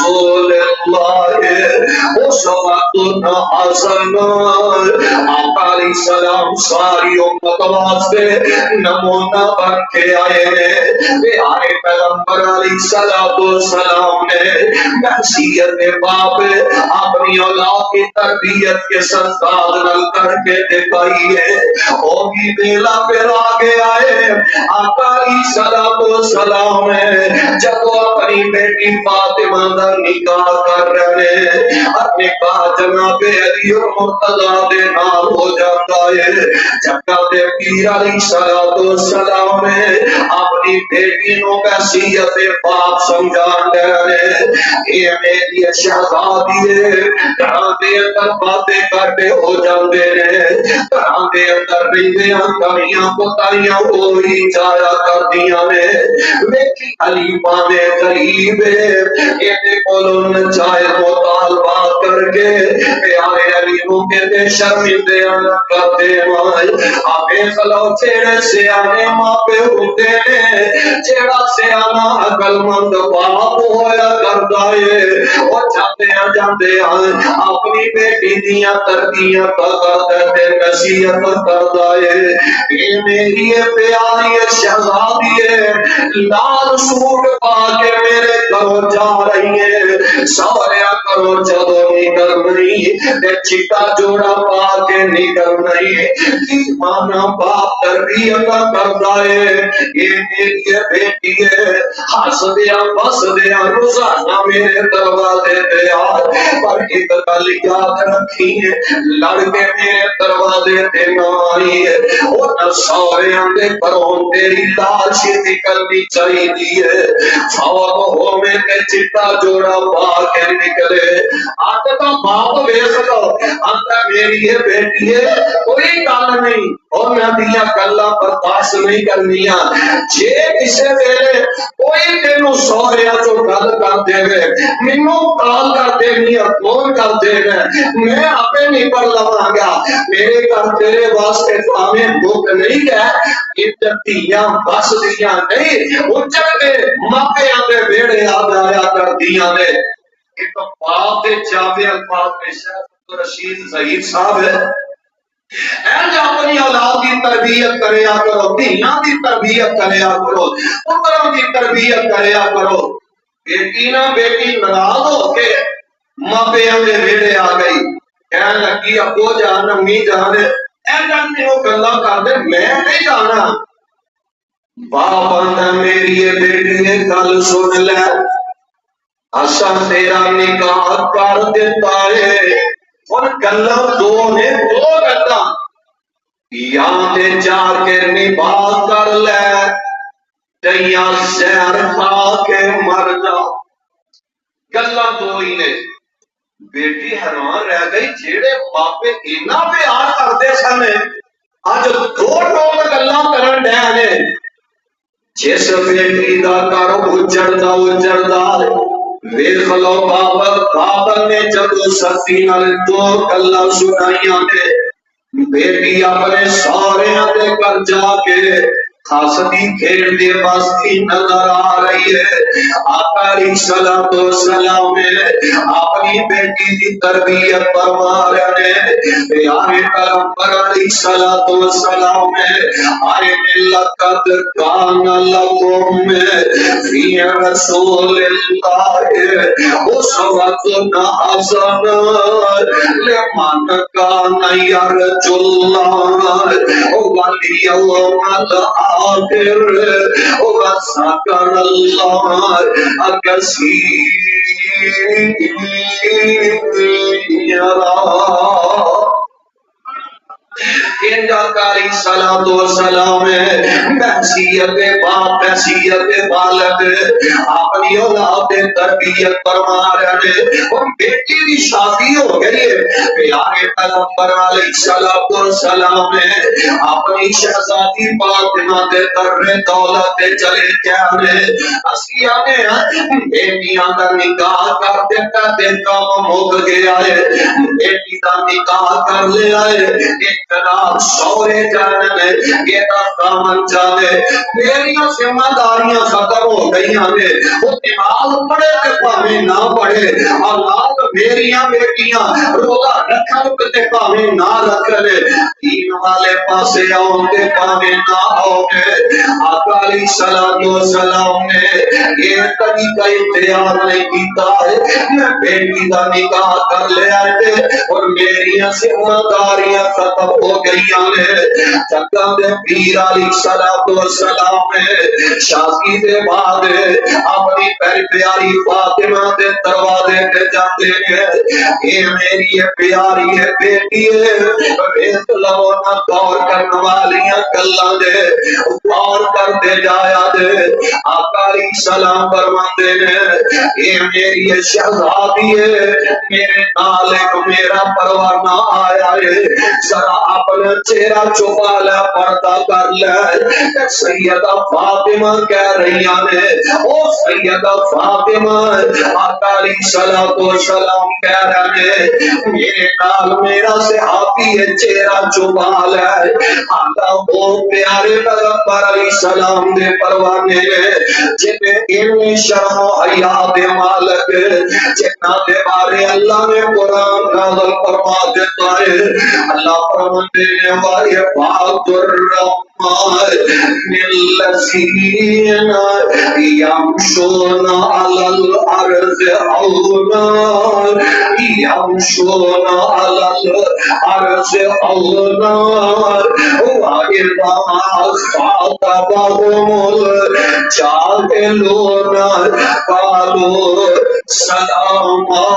رسول اللہ اس وقت حسن آقا علیہ السلام ساری امت واسطے نمونہ بن کے آئے ہیں۔ پیارے پیغمبر علیہ السلام نے نصیحت باپ اپنی اولاد کی تربیت کے سرتاج نل کر کے دکھائی ہے۔ وہ بھی بیلا پھر آگے آئے آقا علیہ السلام نے جب وہ اپنی بیٹی فاطمہ کا نکاح کر رہے ہیں، نکاح جناب علی اور مرتضیٰ دے نال ہو جاتا ہے۔ جب پیر علیہ السلام نے اپنی بیٹی نو وصیت باپ سمجھان رہے، یہ میری شہزادی ہے، گھراں دے اندر باتیں کرتے ہو جاندے نے، گھراں دے اندر رہندیاں کمیاں کوتاہیاں ہوئی جایا کردیاں نے۔ ویکھی حلیمہ نے غریب یہ کولوں جائز مطالبہ کر کے پیارے علی نو کہتے شرمندے نہ کرتے ماں آگے خلو جیڑے سیانے ماں پہ ہوتے نے، جیڑا سیانا عقل مند باپ ہویا کردا ہے، وہ جاندے اپنی بیٹی دیاں تربیت کرتے نصیحت کردا ہے۔ یہ میری پیاری شہزادی ہے، لال سوٹ پا کے میرے گھروں جا رہی ہے، سوریا کرو جدو نکل نہیں تے چٹا جوڑا پا کے نکل نہیں، مانا باپ تربیت کردا ہے۔ یہ میری بیٹی ہے، ہس دیا بس دیا روزانہ میرے دروازے پہ آ، پر ایک گل یاد رکھی ہے، لڑ کے میرے دروازے پہ نہ آئی ہے، وہ نہ سوریاں دے گھروں تیری لاش نکلنی چاہیے، فوت ہو میں تے چٹا جوڑا پا کے نکلے۔ آج تو باپ ویس لو اندر میری یہ بیٹی ہے، کوئی گل نہیں، اور میں دیا گلا برداشت نہیں کرنیاں، جے کسے ویلے کوئی تینوں سوریا جو گل کر دے گے مینوں کال کر دے گا، فون کر دے گا، میں اپنے نہیں پڑھ لواں گا، میرے گھر تیرے واسطے ہمیں دکھ نہیں ہے، عزتیاں بس دیاں نہیں، اجڑ کے ماپیاں دے بیڑے آیا کر دیاں نے۔ ایک باپ دے جاوے الفاظ میں شیخ رشید ظہیر صاحب ہے، اینج اپنی اولاد کی تربیت کریا کرو، دھیاں کی تربیت کریا کرو، پتروں کی تربیت کریا کرو۔ بیٹی نہ بیٹی ناراض ہو کے ماپیاں دے ویڑے آ گئی، کہنے لگی ابو جان امی جان اینج اپنی وہ گلا کر دے، میں نہیں جانا۔ باپ آندا میری یہ بیٹی نے گل سن لے، اساں تیرا نکاح کر دیتا ہے، اور گلاں دو نے، دو گلاں یا تے جا کے نباہ کر لے یا زہر کھا کے مر جا، گلاں دو ہی نے۔ بیٹی حیران رہ گئی، جیڑے باپے اینا پیار کرتے سن اج دو ٹوک گلاں کرن ڈے نے۔ جس بیٹی دا گھر اجڑدا ویکھ لو بابا نے جدو سختی نال دو گلاں سنائیاں نے، بیٹی اپنے سوہریاں دے گھر جا کے ہسدی کھیڈدی واسطی نظر آ رہی ہے۔ آقا علیہ السلام نے اپنی بیٹی کی تربیت فرما رہے ہیں۔ پیارے پیغمبر علیہ السلام نے آئے لقد کان لکم فی رسول اللہ اسوۃ حسنہ لمن کان یرجو اللہ والیوم الآخر وذکر اللہ کثیرا۔ انجاکاری صلاۃ و سلام بحثیت باپ بحثیت والد اپنی اولاد تربیت فرما رہے ہیں، اور بیٹی کی شادی ہو گئی ہے۔ پیارے پیغمبر علیہ الصلوۃ والسلام نے اپنی شہزادی فاطمہ دے در دولت چلے جانے، اسی آنے بیٹیاں دا نکاح کر دیتا دیتا مک گیا ہے، بیٹی دا نکاح کر لیا ہے، ایک رات سورے جانے یہ دامن جانے میری ذمہ داریاں ختم ہو گئی نے وہ نماز پڑھے تے پاویں نہ پڑھے اولاد میریاں بیٹیاں روزہ رکھن تے پاویں نہ رکھن دین والے پاسے آؤ تے پاویں نہ آؤ آقا علیہ الصلوۃ والسلام نے یہ طریقہ اختیار نہیں کیتا ہے میں بیٹی دا نکاح کر لیا ہے اور میری ذمہ داریاں ختم ہو گئی نے جگہ دے پیر علیہ الصلوۃ والسلام نے شادی دے بعد اپنی پیاری فاطمہ دے دروازے تے جاتے ہیں اے میری پیاری ہے بیٹی ہے ویکھ لو نہ غور کرن والیاں گلاں دے غور کرتے جایا دے آقا علیہ السلام فرماتے ہیں اے میری شہزادی ہے میرے نال ایک میرا پروانہ آیا ہے ذرا اپنا چہرہ چھپا لے پردہ کر لے سیدہ فاطمہ کہہ رہی نے او سیدہ فاطمہ آقا علیہ الصلوۃ والسلام کہہ رہے ہیں میرے نال میرا صحابی ہے چہرہ چھپا لے اللہ وہ پیارے پیغمبر علیہ السلام دے پروانے جنہیں علم شرم و حیا دے مالک جنہ دے بارے اللہ نے قرآن نازل فرما دیتا ہے اللہ فرماتے ہیں وَإِبَادُ الرَّحْمَنِ الَّذِينَ يَمْشُونَ عَلَى الْأَرْضِ هَوْنًا يَمْشُونَ عَلَى الْأَرْضِ هَوْنًا وَإِذَا خَاطَبَهُمُ الْجَاهِلُونَ قَالُوا سَلَامًا